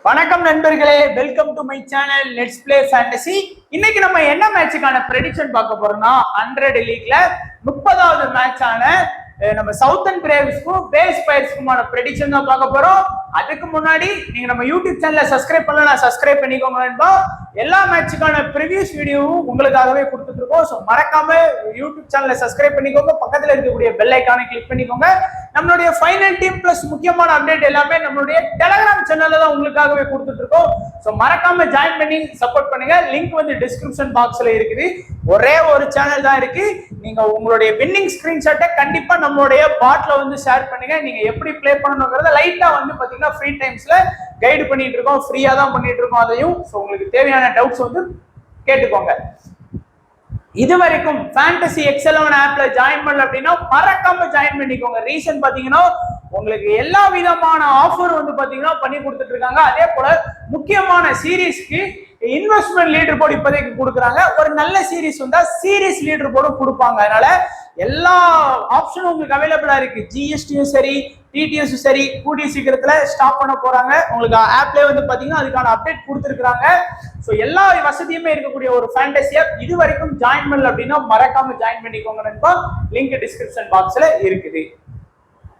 வணக்கம் நண்பர்களே, welcome to my channel let's play fantasy. இன்னைக்கு நம்ம என்ன மேட்சுக்கான ப்ரெடிக்ஷன் பார்க்க போறோம்னா 100 லீக்ல 30வது மேட்சான நம்ம சவுத்தர்ன் பிரேவ்ஸ்க்கும் பேஸ் ஃபயர்ஸ்க்குமான ப்ரெடிக்ஷன் தான் பார்க்க போறோம். அதுக்கு முன்னாடி நீங்க நம்ம யூடியூப் சேனலை சப்ஸ்கிரைப் பண்ணலாம், சப்ஸ்கிரைப் பண்ணிக்கோங்க நண்பா. எல்லா மேட்சுக்கான ப்ரிவியூஸ் வீடியோவும் உங்களுக்காகவே கொடுத்துட்டு இருக்கோம். ஸோ மறக்காம யூடியூப் சேனலை சப்ஸ்கிரைப் பண்ணிக்கோங்க, பக்கத்தில் இருக்கக்கூடிய பெல் ஐக்கானை கிளிக் பண்ணிக்கோங்க. நம்மளுடைய ஃபைனல் டீம் பிளஸ் முக்கியமான அப்டேட் எல்லாமே நம்மளுடைய டெலிகிராம் சேனல்ல தான் உங்களுக்காகவே கொடுத்துட்டு இருக்கோம். ஸோ மறக்காம ஜாயின் பண்ணி சப்போர்ட் பண்ணுங்க. லிங்க் வந்து டிஸ்கிரிப்ஷன் பாக்ஸ்ல இருக்குது. ஒரே ஒரு சேனல் தான் இருக்கு. நீங்க உங்களுடைய வின்னிங் ஸ்கிரீன்ஷாட்டை கண்டிப்பா நம்மளுடைய பாட்ல வந்து ஷேர் பண்ணுங்க. நீங்க எப்படி பிளே பண்ணணுங்கிறத லைட்டா வந்து பாத்தீங்கன்னா ஃப்ரீ டைம்ஸ்ல கைடு பண்ணிட்டு இருக்கோம், ஃப்ரீயா தான் பண்ணிட்டு இருக்கோம் அதையும். ஸோ உங்களுக்கு தேவையான டவுட்ஸ் வந்து கேட்டுக்கோங்க. இது வரைக்கும் ஃபேண்டசி எக்ஸ்11 ஆப்ல ஜாயின் பண்ணல அப்படின்னா மறக்காம ஜாயின் பண்ணிக்கோங்க. ரீசன் பாத்தீங்கன்னா உங்களுக்கு எல்லா விதமான ஆஃபர் வந்து பாத்தீங்கன்னா பண்ணி கொடுத்துட்டு இருக்காங்க. அதே போல முக்கியமான சீரீஸ்க்கு இன்வெஸ்ட்மெண்ட் லீடர் போர்டு இப்போதைக்கு கொடுக்குறாங்க. ஒரு நல்ல சீரீஸ் வந்தா சீரீஸ் லீடர் போர்டும் கொடுப்பாங்க. அதனால எல்லா ஆப்ஷனும் உங்களுக்கு அவைலபிளா இருக்கு. ஜிஎஸ்டியும் சரி, டிடிஎஸும் சரி கூடிய சீக்கிரத்துல ஸ்டாப் பண்ண போறாங்க. உங்களுக்கு ஆப்லேயே வந்து பாத்தீங்கன்னா அதுக்கான அப்டேட் கொடுத்துருக்காங்க. ஸோ எல்லா வசதியுமே இருக்கக்கூடிய ஒரு ஃபேண்டசி ஆப். இது வரைக்கும் ஜாயின் பண்ணல அப்படின்னா மறக்காம ஜாயின் பண்ணிக்கோங்க நண்பா. லிங்க் டிஸ்கிரிப்ஷன் பாக்ஸ்ல இருக்குது.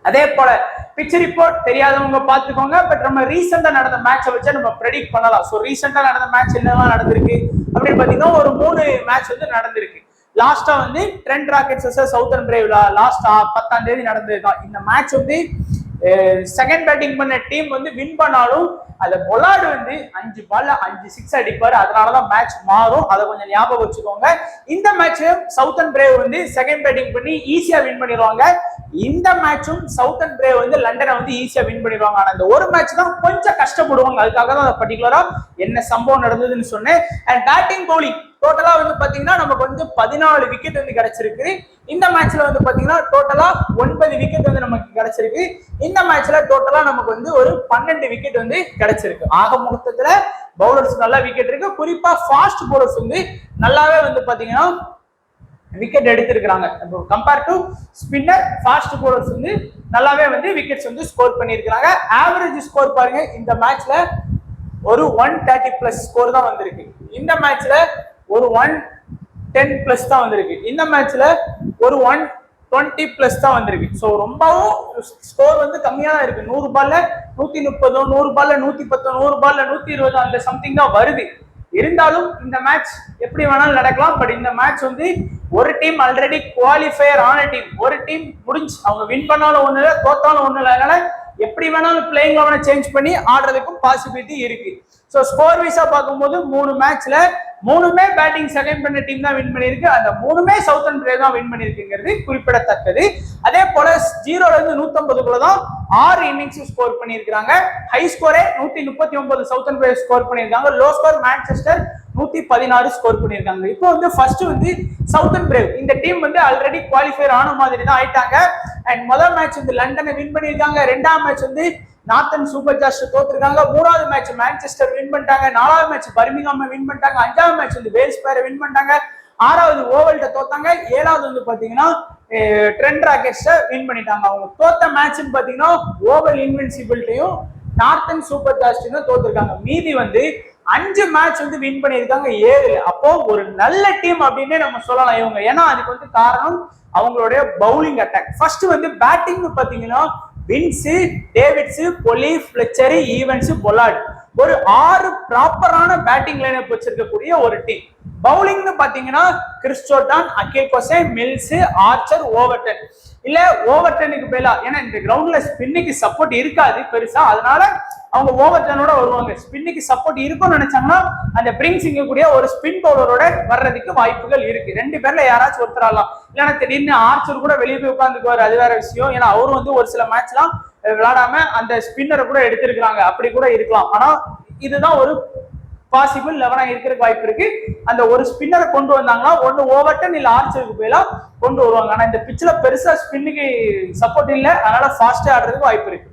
அதே போல பிச் ரிப்போர்ட் தெரியாதவங்க பாத்துக்கோங்க. பட் நம்ம ரீசெண்டா நடந்த மேட்சை வச்சு நம்ம ப்ரெடிக்ட் பண்ணலாம். ஸோ ரீசெண்டா நடந்த மேட்ச் என்னெல்லாம் நடந்திருக்கு அப்படின்னு பாத்தீங்கன்னா ஒரு 3 மேட்ச் வந்து நடந்திருக்கு. லாஸ்டா வந்து ட்ரெண்ட் ராக்கெட்ஸ் சவுத்தர்ன் பிரேவ்ல லாஸ்டா 10ஆம் தேதி நடந்ததுதான். இந்த மேட்ச் வந்து செகண்ட் பேட்டிங் பண்ண டீம் வந்து வின் பண்ணாலும் அந்த பொலார்டு வந்து 5 பால்ல 5 6 அடிப்பாரு. அதனாலதான் மேட்ச் மாறும். அதை கொஞ்சம் ஞாபகம் வச்சுக்கோங்க. இந்த மேட்ச் சவுத்தர்ன் பிரேவ் வந்து செகண்ட் பேட்டிங் பண்ணி ஈஸியா வின் பண்ணிடுவாங்க. இந்த மேட்சும் சவுத்தர்ன் பிரேவ் வந்து லண்டனை வந்து ஈஸியா வின் பண்ணிடுவாங்க. ஆனா இந்த ஒரு மேட்ச் தான் கொஞ்சம் கஷ்டப்படுவாங்க. அதுக்காக தான் பர்டிகுலரா என்ன சம்பவம் நடந்ததுன்னு சொன்னேன். அண்ட் பேட்டிங் பவுலிங் டோட்டலா வந்து பாத்தீங்கன்னா நமக்கு வந்து 14 விக்கெட் வந்து கிடைச்சிருக்கு. இந்த மேட்ச்ல வந்து பாத்தீங்கன்னா டோட்டலா 9 விக்கெட் வந்து நமக்கு கிடைச்சிருக்கு. இந்த மேட்ச்ல டோட்டலா நமக்கு வந்து ஒரு 12 விக்கெட் வந்து கிடைச்சிருக்கு. ஆக மொத்தத்துல பவுலர்ஸ் நல்லா விக்கெட் இருக்கு. குறிப்பா ஃபாஸ்ட் பவுலர்ஸ் வந்து நல்லாவே வந்து பாத்தீங்கன்னா விக்கெட் எடுத்திருக்காங்க. Compare to spinner, fast bowlers வந்து நல்லாவே வந்து விக்கெட்ஸ் வந்து ஸ்கோர் பண்ணியிருக்காங்க. ஆவரேஜ் ஸ்கோர் பாருங்க, இந்த மேட்ச்ல ஒரு 130 பிளஸ் ஸ்கோர் தான் வந்திருக்கு. இந்த மேட்ச்ல ஒரு 110 பிளஸ் தான் வந்திருக்கு. இந்த மேட்ச்ல ஒரு 120 பிளஸ் தான் வந்திருக்கு. ஸோ ரொம்பவும் ஸ்கோர் வந்து கம்மியா தான் இருக்கு. 100 பால்ல 130, 100 பால்ல 110, 100 பால்ல 120 அந்த சம்திங் தான் வருது. இருந்தாலும் இந்த மேட்ச் எப்படி வேணாலும் நடக்கலாம். பட் இந்த மேட்ச் வந்து ஒரு டீம் ஆல்ரெடி குவாலிஃபயர் ஆன டீம், ஒரு டீம் முடிஞ்சு அவங்க வின் பண்ணாலும் ஒண்ணு இல்லை, தோத்தாலும் ஒண்ணு இல்லை. அதனால எப்படி வேணாலும் பிளேயிங் லெவனை சேஞ்ச் பண்ணி ஆடுறதுக்கும் பாசிபிலிட்டி இருக்கு. ஸோ ஸ்கோர் வைஸா பார்க்கும்போது 3 மேட்ச்ல 3மே பேட்டிங் செகண்ட் பண்ண டீம் தான் வின் பண்ணிருக்கு. அந்த 3மே சவுத்தர்ன் பிரேவ் தான் வின் பண்ணிருக்குங்கிறது குறிப்பிடத்தக்கது. அதே போல 0ல இருந்து 150 தான் 6 இன்னிங்ஸ் ஸ்கோர் பண்ணியிருக்காங்க. ஹை ஸ்கோரே 139 சவுத்தர்ன் பிரேவ் ஸ்கோர் பண்ணியிருக்காங்க. லோ ஸ்கோர் மான்செஸ்டர் 116 ஸ்கோர் பண்ணியிருக்காங்க. இப்போ வந்து ஃபர்ஸ்ட் வந்து சவுத்தர்ன் பிரேவ் இந்த டீம் வந்து ஆல்ரெடி குவாலிஃபயர் ஆன மாதிரி தான் ஆயிட்டாங்க. அண்ட் முதல் மேட்ச் வந்து லண்டனை வின் பண்ணியிருக்காங்க. 2ஆம் மேட்ச் வந்து நார்த்தன் சூப்பர் ஜார்ஸ் தோத்துருக்காங்க. 3வது மேட்ச் மான்செஸ்டர் வின் பண்ணிட்டாங்க. 4வது மேட்ச் பர்மிங்ஹாம் வின் பண்ணிட்டாங்க. 5வது மேட்ச் வந்து வேல்ஸ் பேரை வின் பண்ணிட்டாங்க. 6வது ஓவல்ட்ட தோத்தாங்க. 7வது வந்து பாத்தீங்கன்னா ட்ரெண்ட் ராக்கெட்ஸ் வின் பண்ணிட்டாங்க. அவங்க தோத்த மேட்ச்னு பாத்தீங்கன்னா ஓவல் இன்வின்சிபிலிட்டியும் நார்த்தன் சூப்பர் ஜார்ஸ் தோத்துருக்காங்க. மீதி வந்து 5 மேட்ச் வந்து வின் பண்ணியிருக்காங்க 7. அப்போ ஒரு நல்ல டீம் அப்படின்னே நம்ம சொல்லலாம் இவங்க. ஏன்னா அதுக்கு வந்து காரணம் அவங்களுடைய பவுலிங் அட்டாக். ஃபர்ஸ்ட் வந்து பேட்டிங் பாத்தீங்கன்னா வின்ஸ், டேவிட்ஸ், பொலி, ஃபிளெச்சர், ஈவன்ஸ், பொலார்ட் ஒரு 6 ப்ராப்பரான பேட்டிங் லைனப் வச்சிருக்கக்கூடிய ஒரு டீம். பவுலிங்னு பாத்தீங்கன்னா கிறிஸ் ஜோர்டான், அகில் கோசே, மில்ஸ், ஆர்ச்சர், ஓவர்டன். இல்ல ஓவர்டனுக்கு பேலா, ஏன்னா இந்த கிரவுண்ட்ல ஸ்பின்னுக்கு சப்போர்ட் இருக்காது பெருசா. அதனால அவங்க ஓவர்டனோட வருவாங்க. ஸ்பின்னுக்கு சப்போர்ட் இருக்கும்னு நினைச்சாங்கன்னா அந்த பிரிங்ஸ் இங்கக்கூடிய ஒரு ஸ்பின் பவுலரோட வர்றதுக்கு வாய்ப்புகள் இருக்கு. 2 பேர்ல யாராச்சும் ஒருத்தர் ஆகலாம். இல்லைன்னா திடீர்னு ஆர்ச்சர் கூட வெளியே போய் உட்காந்துக்குவாரு, அது வேற விஷயம். ஏன்னா அவரும் வந்து ஒரு சில மேட்ச்லாம் விளையாடாம அந்த ஸ்பின்னரை கூட எடுத்திருக்கிறாங்க. அப்படி கூட இருக்கலாம். ஆனா இதுதான் ஒரு பாசிபிள் 11 இருக்கிறதுக்கு வாய்ப்பு இருக்கு. அந்த ஒரு ஸ்பின்னரை கொண்டு வந்தாங்கன்னா ஒன்னு ஓவர்டன் இல்ல ஆர்ச்சருக்கு போயிலா கொண்டு வருவாங்க. ஆனா இந்த பிச்சில் பெருசா ஸ்பின்னுக்கு சப்போர்ட் இல்லை. அதனால ஃபாஸ்டா ஆடுறதுக்கு வாய்ப்பு இருக்கு.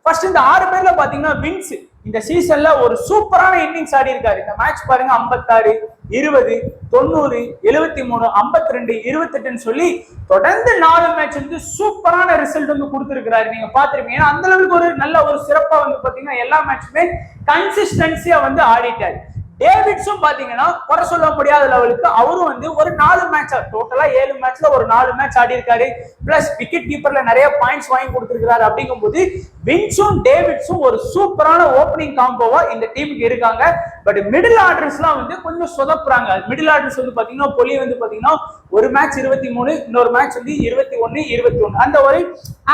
ஃபர்ஸ்ட் இந்த 6 பேர்ல பாத்தீங்கன்னா வின்ஸ் இந்த சீசன்ல ஒரு சூப்பரான இன்னிங்ஸ் ஆடி இருக்காரு. இந்த மேட்ச் பாருங்க 56, 20, 90, 73, 52, 28 சொல்லி தொடர்ந்து 4 மேட்ச் வந்து சூப்பரான ரிசல்ட் வந்து கொடுத்திருக்கிறாரு. நீங்க பாத்திருப்பீங்க. அந்த அளவுக்கு ஒரு நல்ல ஒரு சிறப்பா வந்து பாத்தீங்கன்னா எல்லா மேட்சுமே கன்சிஸ்டன்சியா வந்து ஆடிட்டாரு. டேவிட்ஸும் பாத்தீங்கன்னா குறை சொல்ல முடியாத லெவலுக்கு அவரும் வந்து ஒரு 4 மேட்ச் டோட்டலா 7 மேட்ச்ல ஒரு 4 மேட்ச் ஆடி இருக்காரு. பிளஸ் விக்கெட் கீப்பர்ல நிறைய பாயிண்ட்ஸ் வாங்கி கொடுத்திருக்காரு. அப்படிங்கும்போது வின்ஸும் டேவிட்ஸும் ஒரு சூப்பரான ஓப்பனிங் காம்போவா இந்த டீமுக்கு இருக்காங்க. பட் மிடில் ஆர்டர்ஸ்லாம் வந்து கொஞ்சம் சொதப்புறாங்க. மிடில் ஆர்டர்ஸ் வந்து பாத்தீங்கன்னா பொலி வந்து பாத்தீங்கன்னா ஒரு மேட்ச் 23, இன்னொரு மேட்ச் வந்து 21, 21 அந்த ஒரு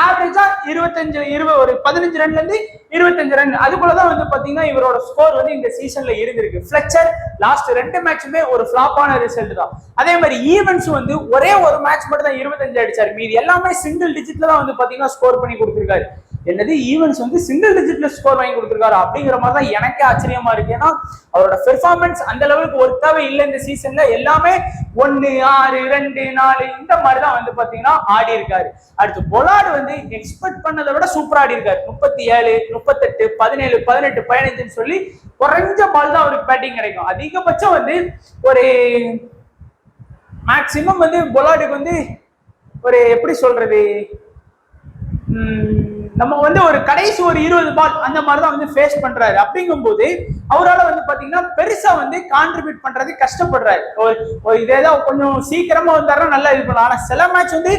ஆவரேஜா 25 ஒரு 15 ரன்ல இருந்து 25 ரன் அதுக்குள்ளதான் வந்து பாத்தீங்கன்னா இவரோட ஸ்கோர் வந்து இந்த சீசன்ல இருந்திருக்கு. ஃபிளெச்சர் லாஸ்ட் 2 மேட்சுமே ஒரு ஃபிளாப்பான ரிசல்ட் தான். அதே மாதிரி ஈவென்ட்ஸ் வந்து ஒரே ஒரு மேட்ச் மட்டும் தான் 25 அடிச்சாரு. மீதி எல்லாமே சிங்கிள் டிஜிட்ல தான் வந்து பாத்தீங்கன்னா ஸ்கோர் பண்ணி கொடுத்திருக்காரு. என்னது ஈவென்ட்ஸ் வந்து சிங்கிள் டிஜிட்ல ஸ்கோர் வாங்கி கொடுத்திருக்காரு அப்படிங்கிற மாதிரி தான் எனக்கே ஆச்சரியமா இருக்கு. ஏன்னா அவரோட பெர்ஃபார்மன்ஸ் அந்த லெவலுக்கு ஒர்த்தாவே இல்லை இந்த சீசன்ல. எல்லாமே 1, 6, 2, 4 இந்த மாதிரி தான் வந்து பாத்தீங்கன்னா ஆடி இருக்காரு. அடுத்து பொலார்டு வந்து எக்ஸ்பெக்ட் பண்ணதை விட சூப்பரா ஆடி இருக்காரு. 37, 38, 17, 18, 15 சொல்லி குறைஞ்ச பால் தான் அவருக்கு பேட்டிங் கிடைக்கும். அதிகபட்சம் வந்து ஒரு மேக்சிமம் வந்து பொலார்டுக்கு வந்து ஒரு எப்படி சொல்றது, நம்ம வந்து ஒரு கடைசி ஒரு 20 பால் அந்த மாதிரிதான் வந்து ஃபேஸ் பண்றாரு. அப்படிங்கும்போது அவரால் வந்து பாத்தீங்கன்னா பெருசா வந்து கான்ட்ரிபியூட் பண்றது கஷ்டப்படுறாரு. இதேதான் கொஞ்சம் சீக்கிரமா வந்தாருன்னா நல்லா இது பண்ணலாம். ஆனா சில மேட்ச் வந்து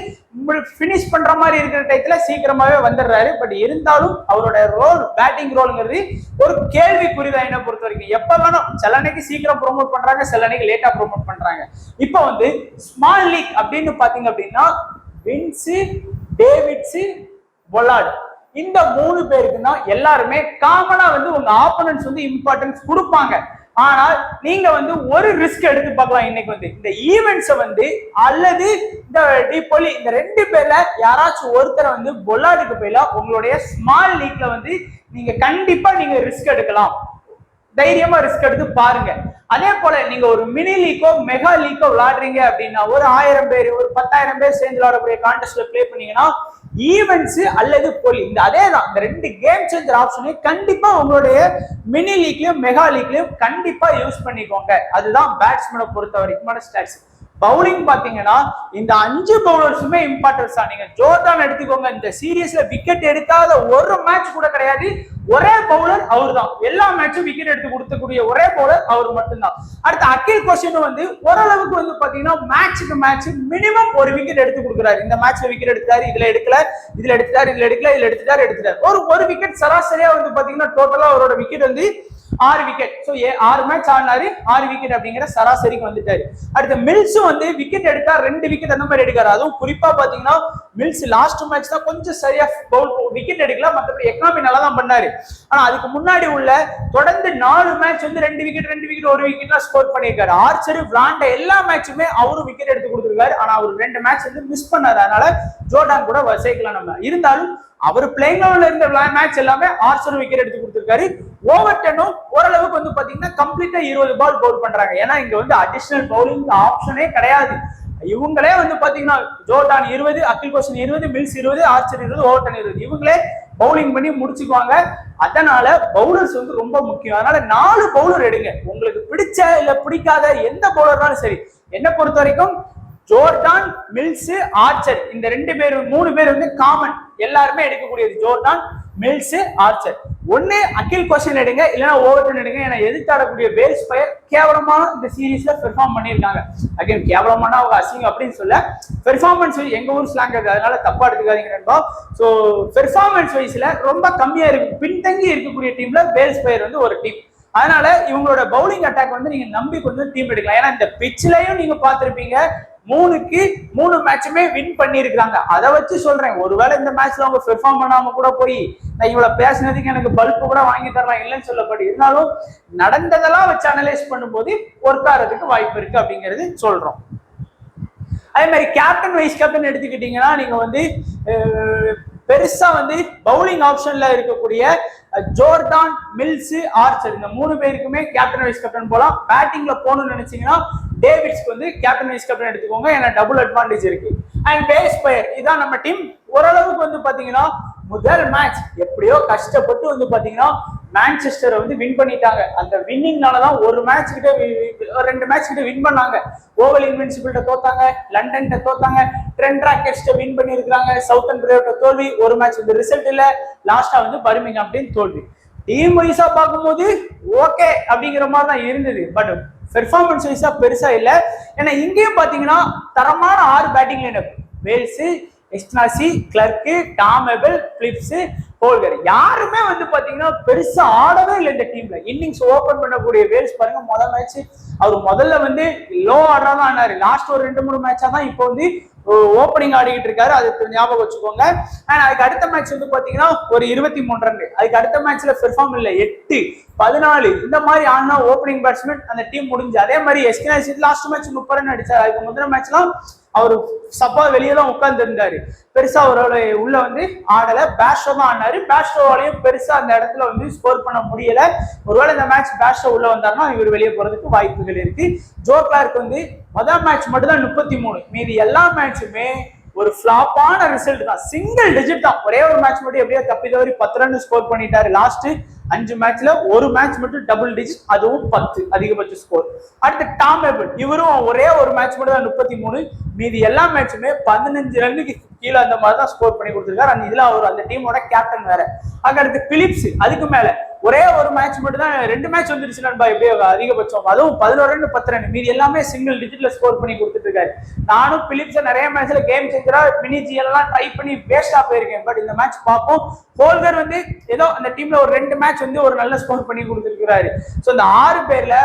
பினிஷ் பண்ற மாதிரி இருக்கிற டைத்துல சீக்கிரமாவே வந்துடுறாரு. பட் இருந்தாலும் அவரோட ரோல் பேட்டிங் ரோல்ங்கிறது ஒரு கேள்விக்குறிதான் என்ன பொறுத்த வரைக்கும். எப்ப வேணும் சில அன்னைக்கு சீக்கிரம் ப்ரோமோட் பண்றாங்க, சில அன்னைக்கு லேட்டா ப்ரோமோட் பண்றாங்க. இப்போ வந்து ஸ்மால் லீக் அப்படின்னு பாத்தீங்க அப்படின்னா வின்ஸ், டேவிட்ஸ், பொலார்டு இந்த 3 பேருக்கு தான் எல்லாருமே காமனா வந்து உங்க ஆப்போனன்ட்ஸ் வந்து இம்பார்ட்டன்ஸ் கொடுப்பாங்க. ஆனால் நீங்க வந்து ஒரு ரிஸ்க் எடுத்து பார்க்கலாம். இன்னைக்கு வந்து இந்த ஈவெண்ட்ஸை வந்து அல்லது இந்த டிபோலி இந்த 2 பேர்ல யாராச்சும் ஒருத்தரை வந்து பொலார்டுக்கு போயில உங்களுடைய ஸ்மால் லீக்ல வந்து நீங்க கண்டிப்பா நீங்க ரிஸ்க் எடுக்கலாம். தைரியமா ரிஸ்க் எடுத்து பாருங்க. அதே போல நீங்க ஒரு மினி லீக்கோ மெகா லீக்கோ விளையாடுறீங்க அப்படின்னா ஒரு 1000 பேர் ஒரு 10,000 பேர் சேர்ந்து விளையாடக்கூடிய கான்டெஸ்ட்ல பிளே பண்ணீங்கன்னா ஈவெண்ட்ஸ் அல்லது பொலி இந்த அதே தான் இந்த 2 கேம் சேஞ்சர் ஆப்ஷனையும் கண்டிப்பா உங்களுடைய மினி லீக்லயும் மெகா லீக்லயும் கண்டிப்பா யூஸ் பண்ணிக்கோங்க. அதுதான் பேட்ஸ்மேனை பொறுத்த வரைக்குமான ஸ்டாட்ஸ். பவுலிங் பாத்தீங்கன்னா இந்த 5 பவுலர்ஸுமே இம்பார்ட்டன்ஸ் தான். நீங்க ஜோர்டான் எடுத்துக்கோங்க, இந்த சீரீஸ்ல விக்கெட் எடுக்காத ஒரு மேட்ச் கூட கிடையாது. ஒரே பவுலர் அவர் தான். எல்லா மேட்சும் விக்கெட் எடுத்து கொடுக்கக்கூடிய ஒரே பவுலர் அவர் மட்டும்தான். அடுத்து அகில் கோஷன் வந்து ஓரளவுக்கு வந்து பாத்தீங்கன்னா மேட்சுக்கு மேட்ச் மினிமம் ஒரு விக்கெட் எடுத்து கொடுக்குறாரு. இந்த மேட்ச்ல விக்கெட் எடுத்தாரு, இதுல எடுக்கல, இதுல எடுத்துட்டாரு, இதுல எடுக்கல, இதுல எடுத்துட்டாரு. ஒரு விக்கெட் சராசரியா வந்து பாத்தீங்கன்னா டோட்டலா அவரோட விக்கெட் வந்து 6 விக்கெட். 6 மேட்ச் ஆடினாரு, 6 விக்கெட் அப்படிங்கிற சராசரிக்கு வந்துட்டாரு. அடுத்து மில்ஸும் வந்து விக்கெட் எடுத்தா 2 விக்கெட் அந்த மாதிரி எடுக்காரு. அதுவும் குறிப்பா பாத்தீங்கன்னா மில்ஸ் லாஸ்ட் மேட்ச் தான் கொஞ்சம் சரியா விக்கெட் எடுக்கல, மற்றபடி எக்கனாமி நல்லா தான் பண்ணாரு. ஆனா அதுக்கு முன்னாடி உள்ள தொடர்ந்து 4 மேட்ச் வந்து 2 விக்கெட் 1 விக்கெட்லாம் ஸ்கோர் பண்ணியிருக்காரு. ஆர்ச்சர், பிராண்ட எல்லா மேட்சுமே அவரும் விக்கெட் எடுத்து கொடுத்திருக்காரு. ஆனா அவர் 2 மேட்ச் வந்து மிஸ் பண்ணாரு. அதனால ஜோர்டான் கூட சேர்க்கலாம் நம்ம. இருந்தாலும் அவர் பிளேயிங் லெவல்ல இருந்த மேட்ச் எல்லாமே ஆர்ச்சர் விக்கெட் எடுத்து கொடுத்திருக்காரு. ஓவர் 10 ஓரளவுக்கு வந்து பாத்தீங்கன்னா கம்ப்ளீட்டா 20 பால் பவுல் பண்றாங்க. ஏன்னா இங்க வந்து அடிஷனல் பவுலிங் ஆப்ஷனே கிடையாது. இவங்களே வந்து பாத்தீங்கன்னா ஜோர்டான் 20, அகில் கோஷன் 20, மில்ஸ் 20, ஆர்ச்சர் 20, ஓவர் 10 20 இவங்களே பவுலிங் பண்ணி முடிச்சுக்குவாங்க. அதனால பவுலர்ஸ் வந்து ரொம்ப முக்கியம். அதனால 4 பவுலர் எடுங்க. உங்களுக்கு பிடிச்ச இல்ல பிடிக்காத எந்த பவுலர்னாலும் சரி. என்ன பொறுத்த வரைக்கும் ஜோர்டான், மில்ஸ், ஆர்ச்சர் இந்த 3 பேர் வந்து காமன் எல்லாருமே எடுக்கக்கூடியது. Jordan, mills, Archer. ஒண்ணு அகில் கோஷன் எடுங்க, இல்லைன்னா ஓவர் 10 எடுங்க. ஏன்னா எதிர்த்தாடக்கூடிய வேல்ஸ் பயர் கேவலமான இந்த சீரீஸ்ல பெர்ஃபார்ம் பண்ணியிருக்காங்க. அகைன் கேவலமான அவங்க அசிங்கம் அப்படின்னு சொல்ல பெர்ஃபார்மன்ஸ் எங்க ஊர் ஸ்லாங் இருக்கு, அதனால தப்பா எடுத்துக்காதீங்க. சோ பெர்ஃபார்மன்ஸ் வைஸ்ல ரொம்ப கம்மியா இருக்கு, பின்தங்கி இருக்கக்கூடிய டீம்ல வேல்ஸ் பயர் வந்து ஒரு டீம். அதனால இவங்களோட பவுலிங் அட்டாக் வந்து நீங்க நம்பி கொஞ்சம் டீம் எடுக்கலாம். ஏன்னா இந்த பிட்ச்லயும் நீங்க பாத்திருப்பீங்க 3க்கு 3 மேட்சுமே வின் பண்ணி இருக்காங்க. அதை வச்சு சொல்றேன், ஒருவேளை இந்த மேட்ச்ல அவங்க பெர்ஃபார்ம் பண்ணாம கூட போய் நான் இவ்வளவு பேசினதுக்கு எனக்கு பல்பு கூட வாங்கி தரலாம் இல்லைன்னு சொல்லப்படி இருந்தாலும் நடந்ததெல்லாம் வச்சு அனலைஸ் பண்ணும்போது ஒர்க் ஆகிறதுக்கு வாய்ப்பு இருக்கு அப்படிங்கிறது சொல்றோம். அதே மாதிரி கேப்டன் வைஸ் கேப்டன் எடுத்துக்கிட்டீங்கன்னா நீங்க வந்து பெருசா வந்து பவுலிங் ஆப்ஷன்ல இருக்கக்கூடிய ஜோர்டான், மில்ஸ், ஆர்ச்சர் இந்த 3 பேருக்குமே கேப்டன் வைஸ் கேப்டன் போலாம். பேட்டிங்ல போகணும்னு நினைச்சீங்கன்னா டேவிட்ஸ்க்கு வந்து கேப்டன் வைஸ் கேப்டன் எடுத்துக்கோங்க. ஏன்னா டபுள் அட்வான்டேஜ் இருக்கு. அண்ட் பேஸ் பயர் இதான் நம்ம டீம். ஓரளவுக்கு வந்து பாத்தீங்கன்னா முதல் மேட்ச் எப்படியோ கஷ்டப்பட்டு வந்து பாத்தீங்கன்னா மான்செஸ்டரை வந்து வின் பண்ணிட்டாங்க. அந்த வின்னிங்னாலதான் ஒரு மேட்ச் கிட்ட 2 மேட்ச் கிட்ட வின் பண்ணாங்க. ஓவல் இன்வின்சிபிள்கிட்ட தோத்தாங்க, லண்டன்கிட்ட தோத்தாங்க, ட்ரெண்ட் ராக்கெட்ஸ்ட வின் பண்ணிருக்காங்க, சவுத்தன் பிரேவ்ட்ட தோல்வி, ஒரு மேட்ச் வந்து ரிசல்ட் இல்ல, லாஸ்டா வந்து பர்மிங்ஹாம் தோல்வி. டீம் வைஸா பார்க்கும்போது ஓகே அப்படிங்கிற மாதிரி தான் இருந்தது. பட் பெர்ஃபார்மன்ஸ் வைஸா பெருசா இல்ல. ஏன்னா இங்கேயும் பாத்தீங்கன்னா தரமான 6 பேட்டிங் லைனப். வேல்ஸ், எஸ்னாசி, கிளர்க், டாம் எபல், பிலிப்ஸ், ஹோல்கர் யாருமே வந்து பாத்தீங்கன்னா பெருசா ஆடவே இல்லை இந்த டீம்ல. இன்னிங்ஸ் ஓபன் பண்ணக்கூடிய வேல்ஸ் பாருங்க, முதல் மேட்ச் அவர் முதல்ல வந்து லோ ஆர்டரா தான் ஆனாரு. லாஸ்ட் ஒரு 2-3 மேட்சா தான் இப்போ வந்து ஓப்பனிங் ஆடிக்கிட்டு இருக்காரு. அது ஞாபகம் வச்சுக்கோங்க. அண்ட் அதுக்கு அடுத்த மேட்ச் வந்து பாத்தீங்கன்னா ஒரு 23 ரன். அதுக்கு அடுத்த மேட்ச்ல பெர்ஃபார்ம் இல்ல, 8, 14 இந்த மாதிரி ஆனா ஓப்பனிங் பேட்ஸ்மேன் அந்த டீம் முடிஞ்சு. அதே மாதிரி எஸ்கினாசி லாஸ்ட் மேட்ச் 30 ரன் அடிச்சாரு. அதுக்கு முந்தின மேட்ச்லாம் அவர் சப்பா வெளியே தான் உட்கார்ந்து இருந்தாரு. பெருசா அவரோட உள்ள வந்து ஆடல, பேஷ்ரோ தான் ஆடினாரு. பேஷ்ரோவாலையும் பெருசா அந்த இடத்துல வந்து ஸ்கோர் பண்ண முடியல. ஒருவேளை இந்த மேட்ச் பேஷ்ரோ உள்ள வந்தாருன்னா இவர் வெளியே போறதுக்கு வாய்ப்புகள் இருக்கு. ஜோ கிளார்க் வந்து முதல் மேட்ச் மட்டும் தான் 33, மீதி எல்லா மேட்சுமே ஒரு ஃபிளாப்பான ரிசல்ட் தான். சிங்கிள் டிஜிட் தான். ஒரே ஒரு மேட்ச் மட்டும் எப்படியோ தப்பி தவறி 10 ரன் ஸ்கோர் பண்ணிட்டாரு. லாஸ்ட் 5 மேட்ச்ல ஒரு மேட்ச் மட்டும் டபுள் டிஜிட், அதுவும் 10 அதிகபட்ச ஸ்கோர். அடுத்து டாம் எபல், இவரும் ஒரே ஒரு மேட்ச் மட்டும் தான் 33, மீதி எல்லா மேட்சுமே 15 ரன்னுக்கு கீழே அந்த மாதிரி தான் ஸ்கோர் பண்ணி கொடுத்திருக்காரு. அந்த இதுல அவர் அந்த டீமோட கேப்டன் வேற. அடுத்து பிலிப்ஸ், அதுக்கு மேல ஒரே ஒரு மேட்ச் மட்டும் தான், 2 மேட்ச் வந்துருச்சு நண்பா எப்படியோ அதிகபட்சம், அதுவும் 11 ரன் 10 ரன், மீதி எல்லாமே சிங்கிள் டிஜிட்ல ஸ்கோர் பண்ணி கொடுத்துட்டு இருக்காரு. நானும் பிலிப்ஸை நிறைய மேட்ச்ல கேம் சேஞ்சரா மினி ஜிஎல்லாம் ட்ரை பண்ணி வேஸ்டா போயிருக்கேன். பட் இந்த மேட்ச் பார்ப்போம். ஹோல்கர் வந்து ஏதோ அந்த டீம்ல ஒரு 2 மேட்ச் வந்து ஒரு நல்ல ஸ்கோர் பண்ணி கொடுத்துருக்காரு. ஸோ இந்த 6 பேர்ல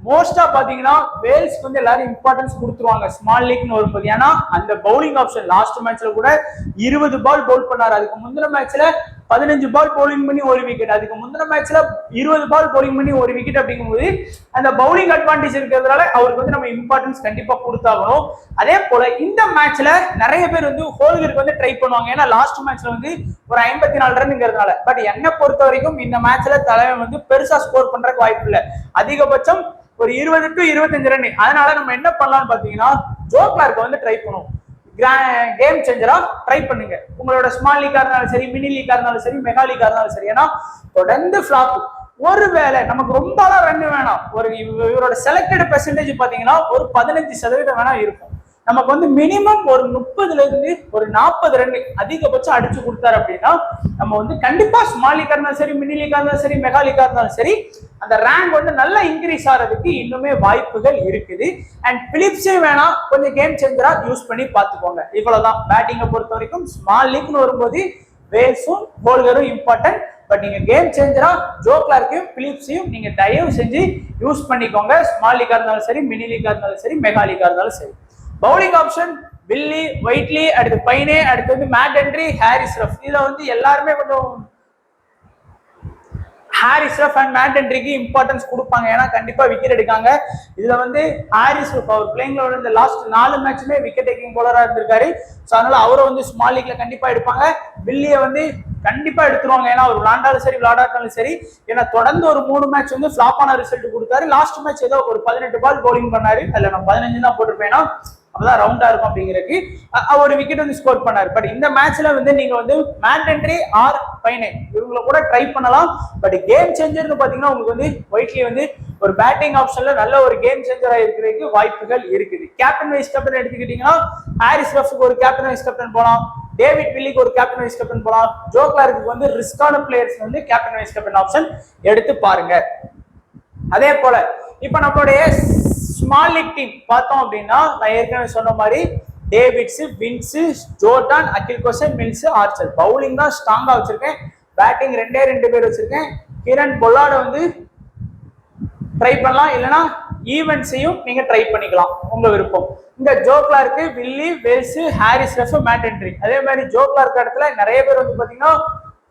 மோஸ்டா பாத்தீங்கன்னா வேல்ஸ்க்கு வந்து எல்லாரும் இம்பார்ட்டன்ஸ் கொடுத்துருவாங்க ஸ்மால் லீக்னு வரும்போது. ஏன்னா அந்த பவுலிங் ஆப்ஷன் லாஸ்ட் மேட்ச்ல கூட 20 பால் பவுல் பண்ணாரு. அதுக்கு முந்தின மேட்ச்ல 15 பால் பவுலிங் பண்ணி ஒரு விக்கெட், அதுக்கு முந்தின மேட்ச்ல 20 பால் பவுலிங் பண்ணி ஒரு விக்கெட். அப்படிங்கும்போது அந்த பவுலிங் அட்வான்டேஜ் இருக்கிறதுனால அவருக்கு வந்து நம்ம இம்பார்ட்டன்ஸ் கண்டிப்பா கொடுத்தாகணும். அதே போல இந்த மேட்ச்ல நிறைய பேர் வந்து ஹோல்கருக்கு வந்து ட்ரை பண்ணுவாங்க. ஏன்னா லாஸ்ட் மேட்ச்ல வந்து ஒரு 54 ரன்ங்கிறதுனால. பட் என்னை பொறுத்த வரைக்கும் இந்த மேட்ச்ல தலைவன் வந்து பெருசா ஸ்கோர் பண்றதுக்கு வாய்ப்பு இல்லை. அதிகபட்சம் ஒரு 20 to 25 ரன். அதனால நம்ம என்ன பண்ணலாம்னு பாத்தீங்கன்னா ஜோ கிளார்க் வந்து ட்ரை பண்ணுவோம். கேம் சேஞ்சரா ட்ரை பண்ணுங்க. உங்களோட ஸ்மால் லீக்கா இருந்தாலும் சரி, மினி லீக்கா இருந்தாலும் சரி, மெகா லீக்கா இருந்தாலும் சரி. ஏன்னா தொடர்ந்து ஃபிளாப். ஒருவேளை நமக்கு ரொம்ப ரன் வேணாம், ஒரு இவரோட செலக்டட் பெர்சன்டேஜ் பாத்தீங்கன்னா ஒரு 15% வேணா இருக்கும். நமக்கு வந்து மினிமம் ஒரு 30ல இருந்து ஒரு 40 ரன் அதிகபட்சம் அடிச்சு கொடுத்தாரு அப்படின்னா நம்ம வந்து கண்டிப்பா ஸ்மால் லீக்கா இருந்தாலும் சரி, மினி லீக்கா இருந்தாலும் சரி, மெகா லீக்கா இருந்தாலும் சரி, அந்த ரேங்க் வந்து நல்லா இன்க்ரீஸ் ஆகிறதுக்கு இன்னுமே வாய்ப்புகள் இருக்குது. அண்ட் பிலிப்ஸே வேணா கொஞ்சம் கேம் சேஞ்சரா யூஸ் பண்ணி பார்த்துக்கோங்க. இவ்வளவுதான் பேட்டிங்கை பொறுத்த வரைக்கும். ஸ்மால் லீக்னு வரும்போது வேல்ஸும் ஹோல்கரும் இம்பார்ட்டன்ட். பட் நீங்க கேம் சேஞ்சரா ஜோ கிளார்க்கையும் பிலிப்ஸையும் நீங்க தயவு செஞ்சு யூஸ் பண்ணிக்கோங்க. ஸ்மால் லீக்கா இருந்தாலும் சரி, மினி லீக்கா இருந்தாலும் சரி, மெகா லீக்கா இருந்தாலும் சரி. பவுலிங் ஆப்ஷன் வில்லி, ஒயிட்லி, அடுத்து பைனே, அடுத்து வந்து மேட் ஹென்ரி, ஹாரிஸ் ரஃப். இதுல வந்து எல்லாருமே கொஞ்சம் ஹாரிஸ் ரஃப் அண்ட் மேட் ஹென்ரிக்கு இம்பார்ட்டன்ஸ் கொடுப்பாங்க. ஏன்னா கண்டிப்பா விக்கெட் எடுக்காங்க. இதுல வந்து ஹாரிஸ் ரஃப் அவர் பிளேயிங்ல இந்த லாஸ்ட் 4 மேட்சுமே விக்கெட் டேக்கிங் பவுலரா இருந்திருக்காரு. ஸோ அதனால அவரை வந்து ஸ்மால் லீக்ல கண்டிப்பா எடுப்பாங்க. வில்லியை வந்து கண்டிப்பா எடுத்துருவாங்க. ஏன்னா அவர் விளாண்டாலும் சரி விளாடாட்டாலும் சரி. ஏன்னா தொடர்ந்து ஒரு 3 மேட்ச் வந்து ஃபிளாப்பான ரிசல்ட் கொடுத்தாரு. லாஸ்ட் மேட்ச் ஏதோ ஒரு 18 பால் பவுலிங் பண்ணாரு. அதுல நான் 15 தான் போட்டிருப்பேன். அப்பதான் ரவுண்டா இருக்கும் அப்படிங்கிறதுக்கு ஒரு விக்கெட் வந்து ஸ்கோர் பண்ணாரு. பட் இந்த மேட்ச்ல வந்து நீங்க வந்து மேட் ஹென்ரி ஆர் பைனே இவங்களை கூட ட்ரை பண்ணலாம். பட் கேம் சேஞ்சர்னு பாத்தீங்கன்னா உங்களுக்கு வந்து ஒயிட்லி வந்து ஒரு பேட்டிங் ஆப்ஷன்ல நல்ல ஒரு கேம் சேஞ்சரா இருக்கிறதுக்கு வாய்ப்புகள் இருக்குது. கேப்டன் வைஸ் கேப்டன் எடுத்துக்கிட்டீங்கன்னா ஹாரிஸ் ரஃப்க்கு ஒரு கேப்டன் வைஸ் கேப்டன் போலாம், டேவிட் வில்லிக்கு ஒரு கேப்டன் வைஸ் கேப்டன் போலாம். ஜோ கிளார்க்கு வந்து ரிஸ்கான பிளேயர்ஸ் வந்து கேப்டன் வைஸ் கேப்டன் ஆப்ஷன் எடுத்து பாருங்க. அதே போல இப்ப நம்மளுடைய ஸ்மால் லீக் டீம் பார்த்தோம் அப்படின்னா நான் ஏற்கனவே சொன்ன மாதிரி டேவிட்ஸ், வின்ஸ், ஜோர்டான், அகில் கோசன், மில்ஸ், ஆர்ச்சர். பவுலிங் தான் ஸ்ட்ராங்கா வச்சிருக்கேன். பேட்டிங் 2 பேர் வச்சிருக்கேன். கிரண் பொல்லாட வந்து ட்ரை பண்ணலாம், இல்லைன்னா ஈவென்ட்ஸையும் நீங்க ட்ரை பண்ணிக்கலாம், உங்க விருப்பம். இந்த Joe Clarke, Willey, Wells, Harris Rauf, Matt Henry. அதே மாதிரி ஜோ கிளார்க் இடத்துல நிறைய பேர் வந்து பாத்தீங்கன்னா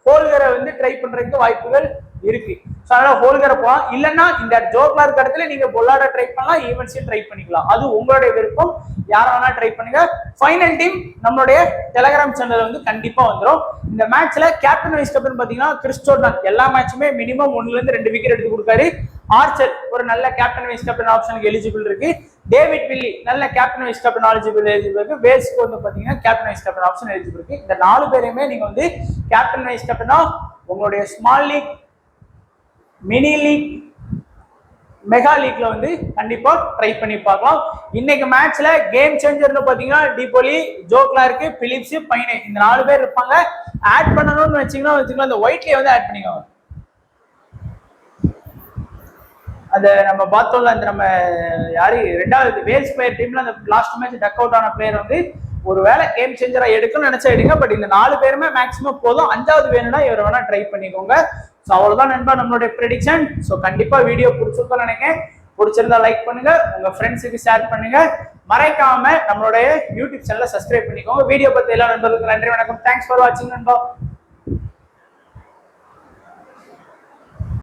ஹோல்கரை வந்து ட்ரை பண்றதுக்கு வாய்ப்புகள் இருக்கு. அதனால ஹோல்கரை போகலாம், இல்லைன்னா இந்த ஜோ கிளார்க் இடத்துல நீங்க பொல்லாட ட்ரை பண்ணலாம், ஈவென்ட்ஸையும் ட்ரை பண்ணிக்கலாம். அது உங்களுடைய விருப்பம். யார வேணா ட்ரை பண்ணுங்க. ஃபைனல் டீம் நம்மளுடைய டெலிகிராம் சேனல்ல வந்து கண்டிப்பா வந்துடும். இந்த மேட்ச்ல கேப்டன் வைஸ் கேப்டன் பாத்தீங்கன்னா கிறிஸ் ஜோர்டான் எல்லா மேட்சுமே மினிமம் 1ல இருந்து 2 விக்கெட் எடுத்து கொடுத்தாரு. ஆர்ச்சர் ஒரு நல்ல கேப்டன் வைஸ் கேப்டன் ஆப்ஷனுக்கு எலிஜிபிள் இருக்கு. டேவிட் வில்லி நல்ல கேப்டன் வைஸ் கேப்டன் எலிஜிபிள் இருக்கு. வேல்ஸ்க்கு வந்து பாத்தீங்கன்னா captain vice captain option eligible இருக்கு. இந்த 4 பேரையுமே நீங்க வந்து கேப்டன் வைஸ் கேப்டனா உங்களுடைய small league mini league, mega லீக்ல வந்து கண்டிப்பா ட்ரை பண்ணி பார்க்கலாம். இன்னைக்கு மேட்ச்ல கேம் சேஞ்சர்னு பாத்தீங்கன்னா டிபோலி, ஜோ கிளார்க், பிலிப்ஸ், பைனே இந்த 4 பேர் இருப்பாங்க. ஆட் பண்ணணும்னு வச்சுக்கலாம் இந்த ஒயிட்லயே வந்து ஆட் பண்ணிக்கோங்க. அது நம்ம பார்த்தோம்ல, அந்த நம்ம யாரு ரெண்டாவது வேல்ஸ் பிளேயர் டீம்ல அந்த லாஸ்ட் மேட்ச் டக் அவுட் ஆன பிளேயர் வந்து ஒருவேளை கேம் சேஞ்சரா எடுக்கணும்னு நினைச்சா எடுங்க. பட் இந்த 4 பேருமே மேக்ஸிமம் போதும். 5வது வேணும்னா இவரை வேணா ட்ரை பண்ணிக்கோங்க. ஸோ அவ்வளவுதான் நண்பா நம்மளுடைய ப்ரெடிக்ஷன். ஸோ கண்டிப்பா வீடியோ பிடிச்சிருக்கோம்னு நினைக்கிறேன். பிடிச்சிருந்தா லைக் பண்ணுங்க, உங்க ஃப்ரெண்ட்ஸுக்கு ஷேர் பண்ணுங்க, மறைக்காம நம்மளுடைய யூடியூப் சேனலை சப்ஸ்கிரைப் பண்ணிக்கோங்க. வீடியோ பத்தி எல்லா நண்பர்களுக்கு நன்றி, வணக்கம். தேங்க்ஸ் ஃபார் வாட்சிங் நண்பா.